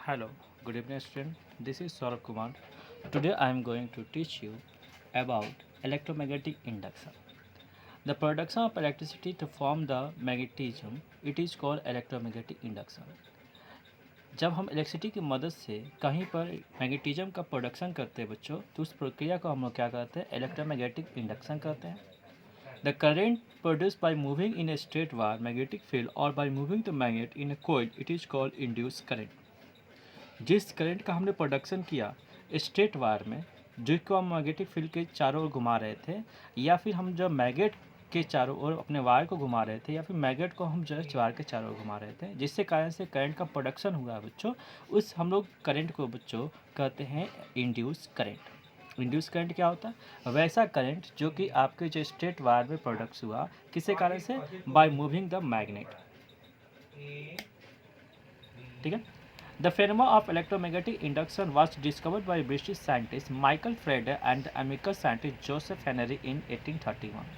Hello, good evening student. This is Saurabh Kumar. Today I am going to teach you about electromagnetic induction. The production of electricity to form the magnetism, it is called electromagnetic induction. जब हम electricity की मदद से कहीं पर magnetism का production करते हैं बच्चों, तो उस प्रक्रिया को हम लोग क्या कहते हैं? इलेक्ट्रोमैग्नेटिक इंडक्शन कहते हैं. The current produced by moving in a straight wire magnetic field or by moving the magnet in a coil, it is called induced current. जिस करंट का हमने प्रोडक्शन किया स्ट्रेट वायर में, जिसको हम मैग्नेटिक फील्ड के चारों ओर घुमा रहे थे, या फिर हम जब मैग्नेट के चारों ओर अपने वायर को घुमा रहे थे, या फिर मैग्नेट को हम जो है वायर के चारों ओर घुमा रहे थे, जिससे कारण से करंट का प्रोडक्शन हुआ है बच्चों, उस हम लोग करंट को बच्चों कहते हैं इंड्यूस करंट. इंड्यूस करंट क्या होता है? वैसा करंट जो कि आपके जो स्ट्रेट वायर में प्रोडक्ट हुआ, किसके कारण से? By moving the magnet. ठीक है. The phenomenon of electromagnetic induction was discovered by British scientist Michael Faraday and the American scientist Joseph Henry in 1831.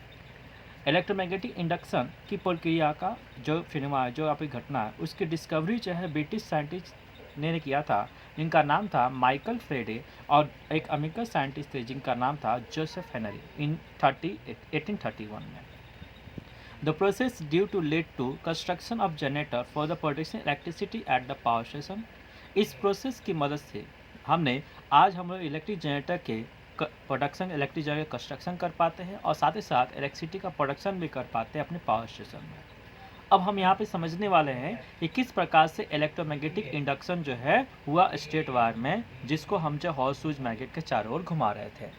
Electromagnetic induction की प्रक्रिया का जो फिनोमेना जो आपकी घटना है, उसकी डिस्कवरी जो है ब्रिटिश साइंटिस्ट ने किया था, जिनका नाम था माइकल फ्रेडे, और एक अमेरिकन साइंटिस्ट थे जिनका नाम था जोसेफ हेनरी इन 1831 में. The process due to lead to construction of generator for the producing electricity at the power station. इस प्रोसेस की मदद से हमने आज हम लोग इलेक्ट्रिक जनरेटर के प्रोडक्शन, इलेक्ट्रिक जनरेटर कंस्ट्रक्शन कर पाते हैं, और साथ ही साथ इलेक्ट्रिसिटी का प्रोडक्शन भी कर पाते हैं अपने पावर स्टेशन में. अब हम यहाँ पे समझने वाले हैं कि किस प्रकार से इलेक्ट्रोमैग्नेटिक इंडक्शन जो है हुआ स्ट्रेट वायर में, जिसको हम जो हॉर्स शूज मैग्नेट के चारों ओर घुमा रहे थे.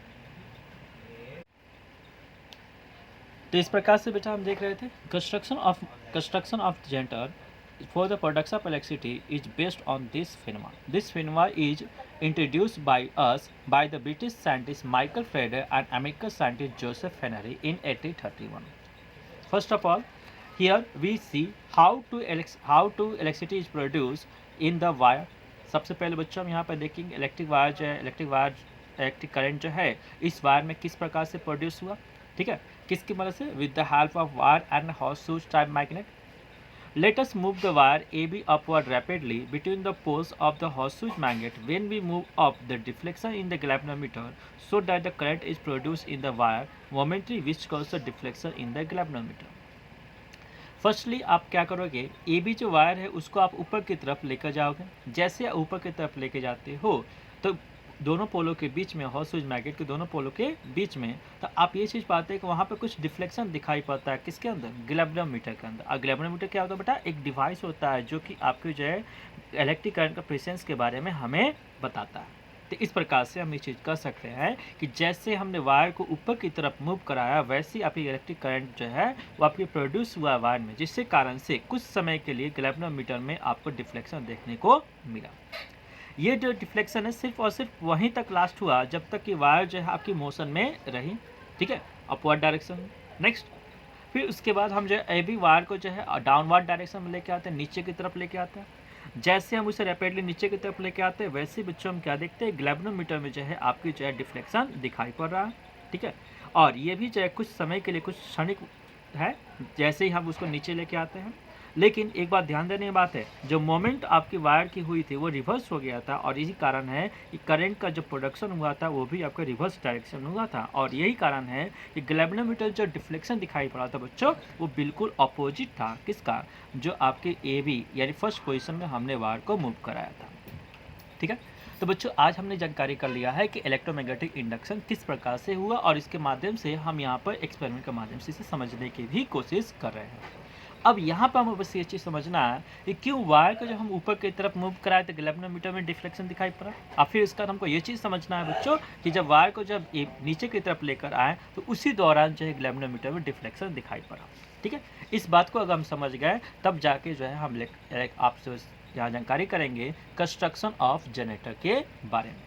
तो इस प्रकार से बेटा हम देख रहे थे construction of generator for the production of electricity is based on this phenomena. This phenomena is introduced by us by the British scientist Michael Faraday and American scientist Joseph Henry in 1831. First of all, here we see how to electricity is produced in the wire. सबसे पहले बच्चों हम यहाँ पर देखेंगे electric wire जो है, electric current जो है इस वायर में किस प्रकार से प्रोड्यूस हुआ. ठीक है, किसकी मदद से? With the help of wire and horse shoes type magnet. Let us move the wire AB upward rapidly between the poles of the horseshoe magnet. When we move up, the deflection in the galvanometer so that the current is produced in the wire momentary, which causes the deflection in the galvanometer. Firstly आप क्या करोगे, A B जो wire है उसको आप ऊपर की तरफ लेकर जाओगे. जैसे आप ऊपर की तरफ लेके जाते हो तो दोनों पोलों के बीच में, हॉर्स शूज मैग्नेट के दोनों पोलों के बीच में, तो आप ये चीज़ पाते हैं कि वहाँ पे कुछ डिफ्लेक्शन दिखाई पड़ता है. किसके अंदर? गैल्वेनोमीटर के अंदर. और गैल्वेनोमीटर क्या होता है बेटा? एक डिवाइस होता है जो कि आपके जो है इलेक्ट्रिक करंट का प्रेजेंस के बारे में हमें बताता है. तो इस प्रकार से हम ये चीज़ कर सकते हैं कि जैसे हमने वायर को ऊपर की तरफ मूव कराया, वैसे ही आपकी इलेक्ट्रिक करंट जो है वो आपकी प्रोड्यूस हुआ वायर में, जिससे कारण से कुछ समय के लिए गैल्वेनोमीटर में आपको डिफ्लेक्शन देखने को मिला. ये जो डिफ्लेक्शन है सिर्फ और सिर्फ वहीं तक लास्ट हुआ जब तक कि वायर जो है आपकी मोशन में रही. ठीक है, अपवर्ड डायरेक्शन में. नेक्स्ट, फिर उसके बाद हम जो है ए बी वायर को जो है डाउनवर्ड डायरेक्शन में लेके आते हैं, नीचे की तरफ लेके आते हैं. जैसे हम उसे रैपिडली नीचे की तरफ लेके आते हैं, वैसे बच्चों हम क्या देखते हैं, गैल्वेनोमीटर में जो है आपकी जो है डिफ्लेक्शन दिखाई पड़ रहा है. ठीक है, और ये भी जो है कुछ समय के लिए, कुछ क्षणिक है, जैसे ही हम उसको नीचे लेके आते हैं. लेकिन एक बात ध्यान देने की बात है, जो मोमेंट आपकी वायर की हुई थी वो रिवर्स हो गया था, और यही कारण है कि करंट का जो प्रोडक्शन हुआ था वो भी आपका रिवर्स डायरेक्शन हुआ था. और यही कारण है कि गैल्वेनोमीटर जो डिफ्लेक्शन दिखाई पड़ा था बच्चों, वो बिल्कुल अपोजिट था. किसका? जो आपके ए बी यानी फर्स्ट पोजिशन में हमने वायर को मूव कराया था. ठीक है, तो बच्चों आज हमने जानकारी कर लिया है कि इलेक्ट्रोमैग्नेटिक इंडक्शन किस प्रकार से हुआ, और इसके माध्यम से हम यहाँ पर एक्सपेरिमेंट के माध्यम से इसे समझने की भी कोशिश कर रहे हैं. अब यहाँ पर हमें बस ये चीज़ समझना है कि क्यों वायर को जब हम ऊपर की तरफ मूव कराए तो गैल्वेनोमीटर में डिफ्लेक्शन दिखाई पड़ा. और फिर इसका हमको ये चीज़ समझना है बच्चों कि जब वायर को जब नीचे की तरफ लेकर आए तो उसी दौरान जो है गैल्वेनोमीटर में डिफ्लेक्शन दिखाई पड़ा. ठीक है, इस बात को अगर हम समझ गए तब जाके जो है हम आपसे यहाँ जानकारी करेंगे कंस्ट्रक्शन ऑफ जनरेटर के बारे में.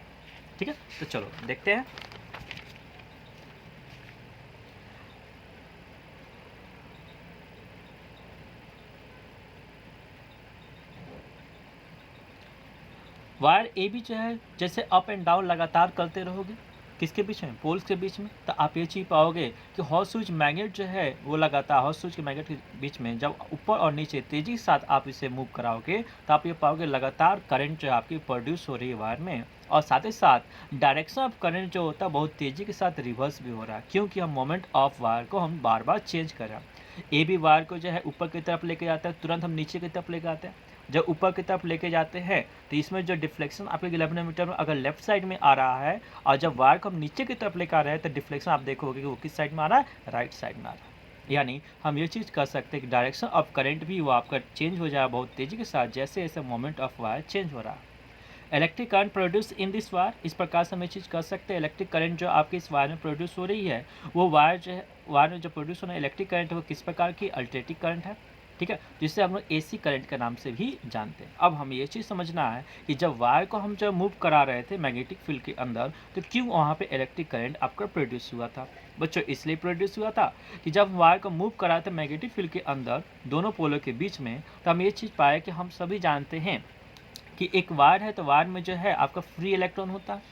ठीक है, तो चलो देखते हैं. वायर ए बी जो है जैसे अप एंड डाउन लगातार करते रहोगे, किसके बीच में, पोल्स के बीच में। तो आप ये चीज़ पाओगे कि हॉट स्विच मैग्नेट जो है वो लगातार हॉट स्विच के मैग्नेट के बीच में जब ऊपर और नीचे तेज़ी के साथ आप इसे मूव कराओगे तो आप ये पाओगे लगातार करंट जो है आपकी प्रोड्यूस हो रही है वायर में, और साथ ही साथ डायरेक्शन ऑफ करंट जो होता है बहुत तेज़ी के साथ रिवर्स भी हो रहा है, क्योंकि हम मोमेंट ऑफ वायर को हम बार बार चेंज कर रहे हैं। ए भी वायर को जो है ऊपर की तरफ लेके जाता है, तुरंत हम नीचे की तरफ लेके आते हैं। जब ऊपर की तरफ लेके जाते हैं तो इसमें जो डिफ्लेक्शन आपके गैल्वेनोमीटर में अगर लेफ्ट साइड में आ रहा है, और जब वायर को हम नीचे की तरफ लेकर आ रहे हैं तो डिफ्लेक्शन आप देखोगे कि वो किस साइड में आ रहा है, राइट साइड में आ रहा है। यानी हम ये चीज़ कर सकते हैं कि डायरेक्शन ऑफ करंट भी वो आपका चेंज हो जाए बहुत तेज़ी के साथ, जैसे जैसे मोमेंट ऑफ वायर चेंज हो रहा है। Electric current produce in this wire, इस प्रकार से हम ये चीज़ कर सकते हैं। इलेक्ट्रिक करंट जो आपके इस वायर में प्रोड्यूस हो रही है, वो वायर जो है, वायर में जो प्रोड्यूस होना है इलेक्ट्रिक करंट वो किस प्रकार की, अल्टरनेटिंग करंट है, ठीक है, जिससे हम लोग एसी करंट के नाम से भी जानते हैं। अब हमें ये चीज़ समझना है कि जब वायर को हम जब मूव करा रहे थे मैग्नेटिक फील्ड के अंदर, तो क्यों वहाँ पे इलेक्ट्रिक करंट आपका प्रोड्यूस हुआ था। बच्चों इसलिए प्रोड्यूस हुआ था कि जब वायर को मूव करा थे मैग्नेटिक फील्ड के अंदर दोनों पोलों के बीच में, तो हम ये चीज़ पाए कि हम सभी जानते हैं कि एक वायर है तो वायर में जो है आपका फ्री इलेक्ट्रॉन होता है,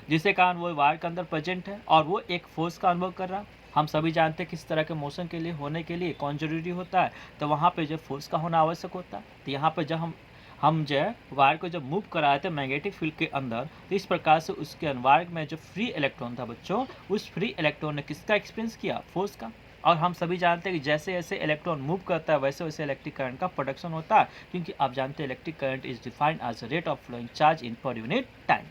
जिसके कारण वो वायर के अंदर प्रेजेंट है और वो एक फोर्स का अनुभव कर रहा है। हम सभी जानते हैं किस तरह के मोशन के लिए होने के लिए कौन जरूरी होता है, तो वहाँ पे जो फोर्स का होना आवश्यक होता है। तो यहाँ पे जब हम जो है वायर को जब मूव कराए थे मैग्नेटिक फील्ड के अंदर, तो इस प्रकार से उसके वायर में जो फ्री इलेक्ट्रॉन था बच्चों, उस फ्री इलेक्ट्रॉन ने किसका एक्सपीरियंस किया, फोर्स का। और हम सभी जानते हैं कि जैसे जैसे इलेक्ट्रॉन मूव करता है वैसे वैसे इलेक्ट्रिक करंट का प्रोडक्शन होता है, क्योंकि आप जानते हैं electric current is defined as rate of flowing charge in per unit time,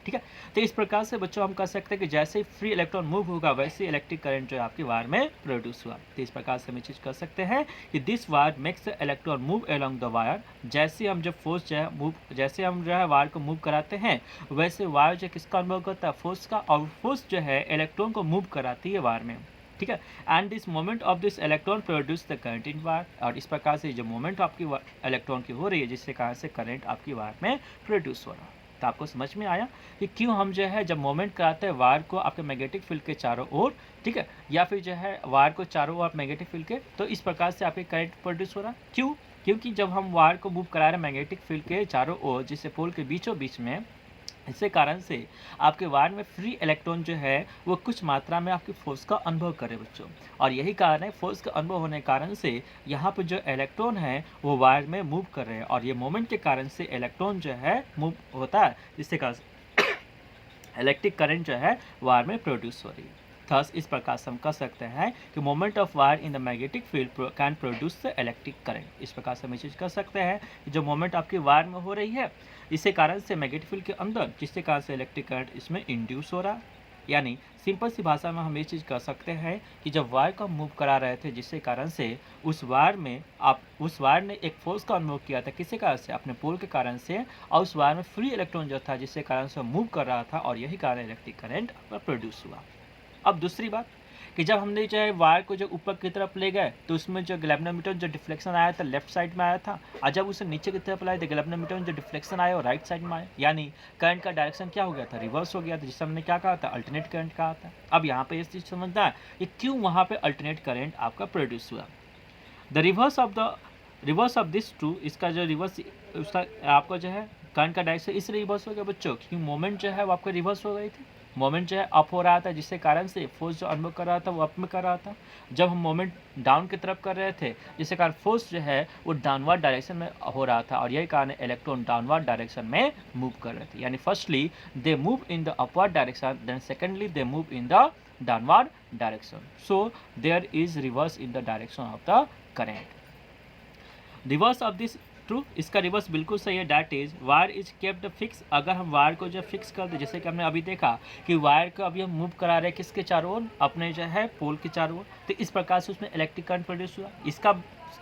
ठीक है। तो इस प्रकार से बच्चों हम कह सकते हैं कि जैसे ही फ्री इलेक्ट्रॉन मूव होगा वैसे इलेक्ट्रिक करंट जो है आपकी वायर में प्रोड्यूस हुआ। तो इस प्रकार से हम चीज़ कर सकते हैं कि this wire makes the electron move along the wire. जैसे हम जब फोर्स जो है मूव, जैसे हम जो है वायर को मूव कराते हैं वैसे वायर जो किसका अनुभव करता है, फोर्स का, और फोर्स जो है इलेक्ट्रॉन को मूव कराती है वायर में, ठीक है। And this moment of this electron produce the current in wire, और इस प्रकार से जो मोमेंट आपकी इलेक्ट्रॉन की हो रही है जिससे कारण से करंट आपकी वायर में प्रोड्यूस हो रहा है। तो आपको समझ में आया कि क्यों हम जो है जब मोमेंट कराते हैं वायर को आपके मैग्नेटिक फील्ड के चारों ओर, ठीक है, या फिर जो है वायर को चारों ओर मैग्नेटिक फील्ड के, तो इस प्रकार से आपके करंट प्रोड्यूस हो रहा है। क्यों, क्योंकि जब हम वायर को मूव करा रहे हैं मैग्नेटिक फील्ड के चारों ओर जिससे पोल के बीचों बीच में, इससे कारण से आपके वायर में फ्री इलेक्ट्रॉन जो है वो कुछ मात्रा में आपकी फोर्स का अनुभव करे बच्चों, और यही कारण है फोर्स का अनुभव होने के कारण से यहाँ पर जो इलेक्ट्रॉन है वो वायर में मूव कर रहे हैं, और ये मोमेंट के कारण से इलेक्ट्रॉन जो है मूव होता है, जिससे कारण इलेक्ट्रिक करंट जो है वायर में प्रोड्यूस हो रही है। थस इस प्रकार से हम कह सकते हैं कि moment of wire in the magnetic field can produce the electric current. इस प्रकार से हम चीज़ कर सकते हैं कि जो मोमेंट आपकी वायर में हो रही है इसी कारण से मैग्नेटिक फील्ड के अंदर, जिसके कारण से इलेक्ट्रिक करंट इसमें इंड्यूस हो रहा है। यानी सिंपल सी भाषा में हम ये चीज़ कर सकते हैं कि जब वायर को मूव करा रहे थे जिसके कारण से उस वायर ने एक फोर्स का अनुभव किया था, किसी कारण से, अपने पोल के कारण से, और उस वायर में फ्री इलेक्ट्रॉन जो था जिसके कारण से मूव कर रहा था, और यही कारण इलेक्ट्रिक करंट प्रोड्यूस हुआ। अब दूसरी बात कि जब हमने जो है वायर को जो ऊपर की तरफ ले गए तो उसमें जो गैल्वेनोमीटर जो डिफ्लेक्शन आया था लेफ्ट साइड में आया था, और जब उसे नीचे की तरफ लाए तो गैल्वेनोमीटर में जो डिफ्लेक्शन आया वो राइट साइड में आया, यानी करंट का डायरेक्शन क्या हो गया था, रिवर्स हो गया था, जिससे हमने क्या कहा था, अल्टरनेट करंट कहा था। अब यहाँ पे ये चीज़ समझना है कि क्यों वहाँ पे अल्टरनेट करंट आपका प्रोड्यूस हुआ। The reverse of this too, इसका जो रिवर्स उसका आपका जो है करंट का डायरेक्शन इसलिए रिवर्स हो गया बच्चों क्योंकि मोमेंट जो है वो आपका रिवर्स हो गई थी। मोमेंट जो है अप हो रहा था जिससे कारण से फोर्स जो अनुभव कर रहा था वो अप में कर रहा था। जब हम मोमेंट डाउन की तरफ कर रहे थे जिससे कारण फोर्स जो है वो डाउनवर्ड डायरेक्शन में हो रहा था, और यही कारण इलेक्ट्रॉन डाउनवर्ड डायरेक्शन में मूव कर रहे थे। यानी firstly they move in the upward direction, then secondly they move in the downward direction, so there is reverse in the direction of the current. Reverse of this true, इसका रिवर्स बिल्कुल सही है, that is wire is kept fix. अगर हम wire को जो fix कर दे, जैसे कि हमने अभी देखा कि वायर को अभी हम मूव करा रहे हैं किसके चारों ओर, अपने जो है पोल के चारों ओर, तो इस प्रकार से उसमें इलेक्ट्रिक करंट प्रोड्यूस हुआ। इसका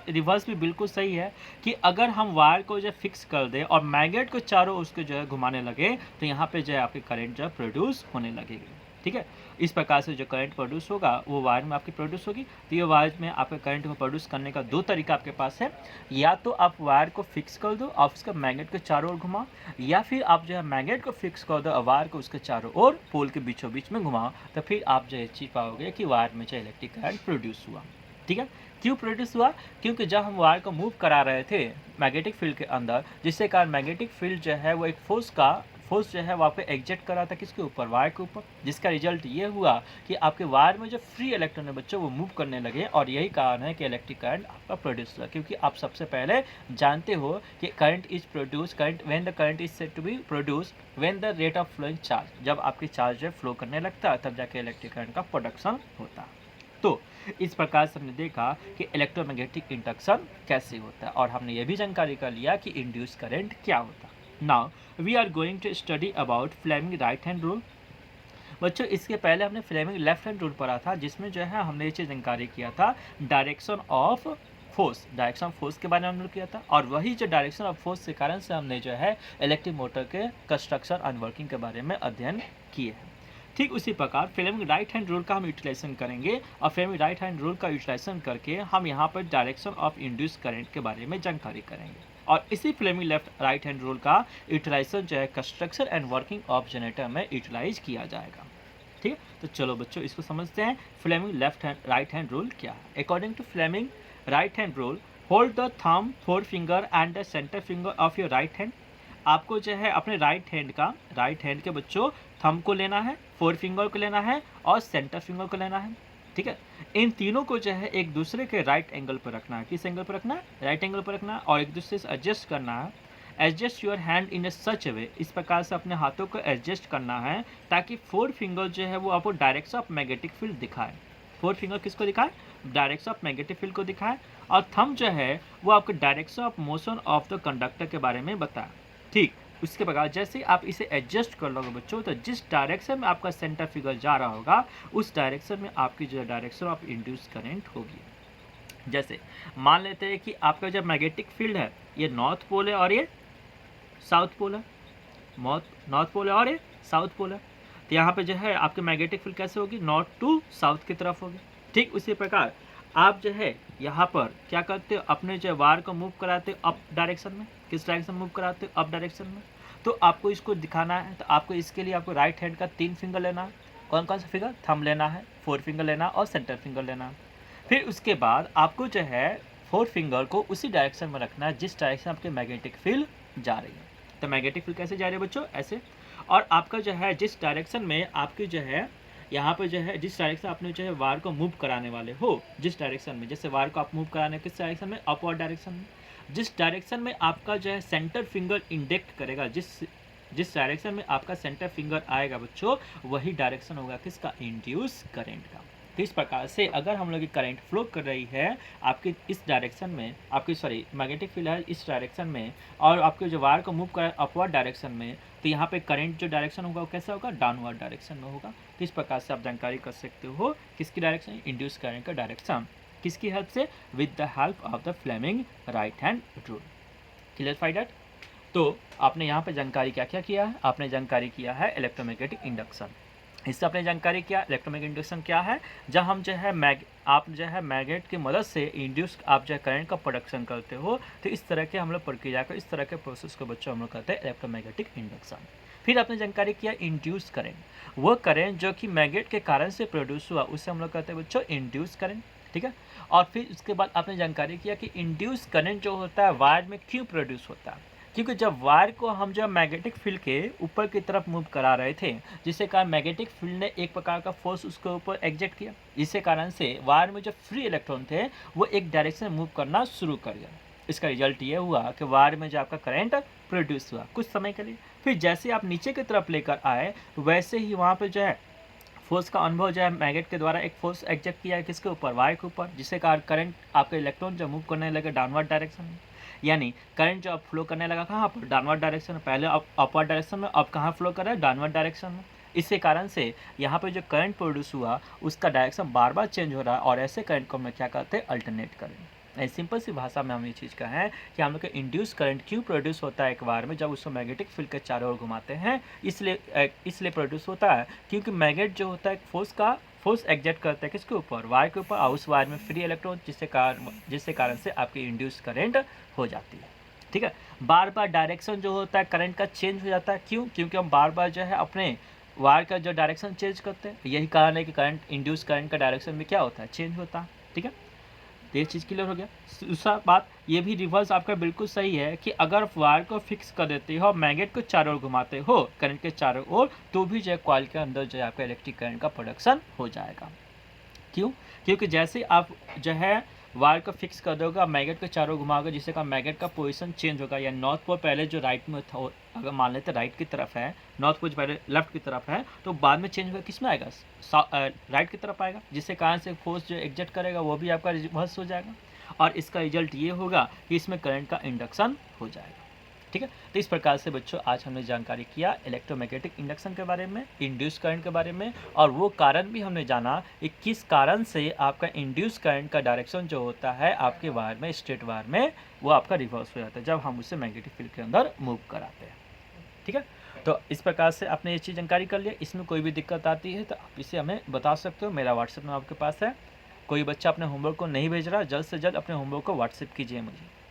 रिवर्स भी बिल्कुल सही है कि अगर हम वायर को जो फिक्स कर दें और मैग्नेट को चारों उसको जो है घुमाने लगे तो यहाँ पे जो है आपकी करंट जो है प्रोड्यूस होने लगेगी, ठीक है। इस प्रकार से जो करंट प्रोड्यूस होगा वो वायर में आपकी प्रोड्यूस होगी। तो ये वायर में आपके करंट को प्रोड्यूस करने का दो तरीका आपके पास है, या तो आप वायर को फिक्स कर दो और उसका मैग्नेट को चारों ओर घुमाओ, या फिर आप जो है मैग्नेट को फिक्स कर दो और वायर को उसके चारों ओर पोल के बीचों बीच में घुमाओ, तो फिर आप जो है चीज पाओगे कि वायर में जो इलेक्ट्रिक करंट प्रोड्यूस हुआ, ठीक है। क्यों प्रोड्यूस हुआ, क्योंकि जब हम वायर को मूव करा रहे थे मैग्नेटिक फील्ड के अंदर, जिससे कारण मैग्नेटिक फील्ड जो है वो एक फोर्स जो है वो आपको एग्जेक्ट कर रहा था किसके ऊपर, वायर के ऊपर, जिसका रिजल्ट ये हुआ कि आपके वायर में जो फ्री इलेक्ट्रॉन है बच्चों वो मूव करने लगे, और यही कारण है कि इलेक्ट्रिक करंट आपका प्रोड्यूस हुआ। क्योंकि आप सबसे पहले जानते हो कि current is produce, current when the current is said to be produce when the rate of flowing charge, जब आपकी चार्ज जो फ्लो करने लगता है तब जाके इलेक्ट्रिक करंट का प्रोडक्शन होता है। तो इस प्रकार से हमने देखा कि इलेक्ट्रोमैग्नेटिक इंडक्शन कैसे होता है, और हमने ये भी जानकारी कर लिया कि इंड्यूस करंट क्या होता है। Now we are going to study about Fleming right hand rule. बच्चों इसके पहले हमने फ्लेमिंग लेफ्ट हैंड रूल पढ़ा था, जिसमें जो है हमने ये चीज़ जानकारी किया था direction of force, direction of force के बारे में हमने किया था, और वही जो डायरेक्शन ऑफ फोर्स के कारण से हमने जो है इलेक्ट्रिक मोटर के कंस्ट्रक्शन एंड वर्किंग के बारे में अध्ययन किए हैं। ठीक उसी प्रकार फ्लेमिंग राइट हैंड रूल का हम यूटिलाइजेशन करेंगे, और फ्लेमिंग राइट हैंड रूल का यूटिलाइजेशन करके हम यहाँ पर डायरेक्शन ऑफ इंड्यूस करंट के बारे में जानकारी करेंगे, और इसी Fleming left right hand rule का यूटिलाइजेशन जो है construction and working of generator में यूटिलाइज किया जाएगा। ठीक है, तो चलो बच्चों इसको समझते हैं Fleming left hand right hand rule क्या है। According to Fleming right hand rule, hold the thumb, four finger and the centre finger of your right hand. आपको जो है अपने राइट हैंड के बच्चों थंब को लेना है, फोर फिंगर को लेना है और सेंटर फिंगर को लेना है। ठीक है, इन तीनों को जो है एक दूसरे के राइट एंगल पर रखना है। किस एंगल पर रखना है? राइट एंगल पर रखना है, और एक दूसरे से एडजस्ट करना है। एडजस्ट योर हैंड इन ए सच वे, इस प्रकार से अपने हाथों को एडजस्ट करना है ताकि फोर फिंगर जो है वो आपको डायरेक्शन ऑफ मैग्नेटिक फील्ड दिखाए। फोर फिंगर किसको दिखाए? डायरेक्शन ऑफ मैग्नेटिक फील्ड को दिखाए, और थंब जो है वो आपको direction of motion of the conductor के बारे में बताए। ठीक उसके प्रकार जैसे आप इसे एडजस्ट कर लोगे बच्चों, तो जिस डायरेक्शन में आपका सेंटर फिगर जा रहा होगा उस डायरेक्शन में आपकी जो डायरेक्शन ऑफ इंड्यूस करंट होगी। जैसे मान लेते हैं कि आपका जो मैग्नेटिक फील्ड है ये नॉर्थ पोल है और ये साउथ पोल है, नॉर्थ पोल है और ये साउथ पोल है, तो यहाँ पे जो है आपकी मैग्नेटिक फील्ड कैसे होगी? नॉर्थ टू साउथ की तरफ होगी। ठीक उसी प्रकार आप जो है यहाँ पर क्या करते हो, अपने जो वायर को मूव कराते हो अप डायरेक्शन में। किस डायरेक्शन मूव कराते हो? अप डायरेक्शन में। तो आपको इसको दिखाना है, तो आपको इसके लिए आपको राइट हैंड का 3 फिंगर लेना है। कौन कौन सा फिंगर? थंब लेना है, 4 फिंगर लेना और सेंटर फिंगर लेना है। फिर उसके बाद आपको जो है 4 फिंगर को उसी डायरेक्शन में रखना है जिस डायरेक्शन आपकी मैग्नेटिक फील्ड जा रही है। तो मैग्नेटिक फील्ड कैसे जा रही है बच्चों? ऐसे। और आपका जो है जिस डायरेक्शन में आपकी जो है यहाँ पर जो है जिस डायरेक्शन आपने जो है वायर को मूव कराने वाले हो, जिस डायरेक्शन में, जैसे वायर को आप मूव कराने किस डायरेक्शन में? अपवर्ड डायरेक्शन में। जिस डायरेक्शन में आपका जो है सेंटर फिंगर इंडेक्ट करेगा, जिस डायरेक्शन में आपका सेंटर फिंगर आएगा बच्चों, वही डायरेक्शन होगा किसका? इंड्यूस करंट का। तो इस प्रकार से अगर हम लोग की करंट फ्लो कर रही है आपकी इस डायरेक्शन में, आपकी मैग्नेटिक फील्ड है इस डायरेक्शन में, और आपके जो वायर को मूव कर अपवर्ड डायरेक्शन में, तो यहाँ पे करंट जो डायरेक्शन होगा वो कैसा होगा? डाउनवर्ड डायरेक्शन में होगा। तो इस प्रकार से आप जानकारी कर सकते हो किसकी डायरेक्शन? इंड्यूस करंट का डायरेक्शन। किसकी हेल्प से? With the help of the Fleming right hand rule. Clarified that? तो आपने यहाँ पे जानकारी क्या क्या किया है? आपने जानकारी किया है इलेक्ट्रोमैग्नेटिक इंडक्शन। इससे आपने जानकारी किया इलेक्ट्रोमैग्नेटिक इंडक्शन क्या है, जब हम जो है आप जो है मैग्नेट की मदद से इंड्यूस आप जो है करंट का प्रोडक्शन करते हो, तो इस तरह के हम लोग प्रक्रिया को, इस तरह के प्रोसेस को बच्चों हम लोग कहते हैं इलेक्ट्रोमैग्नेटिक इंडक्शन। फिर आपने जानकारी किया इंड्यूस करंट, वो करंट जो कि मैग्नेट के कारण से प्रोड्यूस हुआ उसे हम लोग कहते हैं बच्चों इंड्यूस करंट। ठीक है, और फिर उसके बाद आपने जानकारी किया कि इंड्यूस करंट जो होता है वायर में क्यों प्रोड्यूस होता है, क्योंकि जब वायर को हम जब मैग्नेटिक फील्ड के ऊपर की तरफ मूव करा रहे थे, जिससे कारण मैग्नेटिक फील्ड ने एक प्रकार का फोर्स उसके ऊपर एग्जेक्ट किया, जिससे कारण से वायर में जो फ्री इलेक्ट्रॉन थे वो एक डायरेक्शन में मूव करना शुरू कर गया। इसका रिजल्ट ये हुआ कि वायर में जो आपका करंट प्रोड्यूस हुआ कुछ समय के लिए, फिर जैसे आप नीचे की तरफ लेकर आए वैसे ही वहाँ पर जो है फोर्स का अनुभव जो है मैग्नेट के द्वारा एक फोर्स एग्जेक्ट किया है किसके ऊपर? वायर के ऊपर, जिससे कारण करंट आपके इलेक्ट्रॉन जो मूव करने लगे डाउनवर्ड डायरेक्शन में, यानी करंट जो अब फ्लो करने लगा कहाँ पर? डाउनवर्ड डायरेक्शन में। पहले अब अपवर्ड डायरेक्शन में, अब कहाँ फ्लो कर रहा है? डाउनवर्ड डायरेक्शन में। इसके कारण से यहाँ पे जो करंट प्रोड्यूस हुआ उसका डायरेक्शन बार बार चेंज हो रहा है, और ऐसे करंट को हम क्या कहते हैं? Alternate current. सिंपल सी भाषा में हम ये चीज़ कहें कि हम लोग का इंड्यूस करंट क्यों प्रोड्यूस होता है एक बार में, जब उसको मैग्नेटिक फील्ड के चारों ओर घुमाते हैं, इसलिए प्रोड्यूस होता है क्योंकि मैग्नेट जो होता है फोर्स एग्जेक्ट करता है किसके ऊपर? वायर के ऊपर, और उस वायर में फ्री इलेक्ट्रॉन जिससे कारण से आपकी इंड्यूस करंट हो जाती है। ठीक है, बार बार डायरेक्शन जो होता है करंट का चेंज हो जाता है। क्यों? क्योंकि हम बार बार जो है अपने वायर का जो डायरेक्शन चेंज करते हैं, यही कारण है कि करंट इंड्यूस करंट का डायरेक्शन में क्या होता है? चेंज होता है। ठीक है, तो ये चीज़ क्लियर हो गया। दूसरा बात ये भी रिवर्स आपका बिल्कुल सही है कि अगर वायर को फिक्स कर देते हो और मैग्नेट को चारों ओर घुमाते हो करंट के चारों ओर, तो भी जो है कॉइल के अंदर जो है आपका इलेक्ट्रिक करंट का प्रोडक्शन हो जाएगा। क्यों? क्योंकि जैसे ही आप जो है वायर को फिक्स कर दोगे, मैग्नेट को चारों घुमाओगे, जिससे का मैग्नेट का पोजीशन चेंज होगा, या नॉर्थ पोल पहले जो राइट में था, अगर मान लेते राइट की तरफ है, नॉर्थ पोल पहले लेफ्ट की तरफ है, तो बाद में चेंज होगा किस में आएगा, राइट की तरफ आएगा, जिससे कारण से फोर्स जो एग्जर्ट करेगा वो भी आपका रिवर्स हो जाएगा, और इसका रिजल्ट ये होगा कि इसमें करंट का इंडक्शन हो जाएगा। ठीक है, तो इस प्रकार से बच्चों आज हमने जानकारी किया इलेक्ट्रोमैग्नेटिक इंडक्शन के बारे में, इंड्यूस करंट के बारे में, और वो कारण भी हमने जाना कि किस कारण से आपका इंड्यूस करंट का डायरेक्शन जो होता है आपके वायर में, स्ट्रेट वायर में, वो आपका रिवर्स हो जाता है जब हम उसे मैग्नेटिक फील्ड के अंदर मूव कराते हैं। ठीक है, तो इस प्रकार से आपने ये चीज़ जानकारी कर लिया। इसमें कोई भी दिक्कत आती है तो आप इसे हमें बता सकते हो, मेरा व्हाट्सएप नंबर आपके पास है। कोई बच्चा अपने होमवर्क को नहीं भेज रहा, जल्द से जल्द अपने होमवर्क को व्हाट्सएप कीजिए मुझे।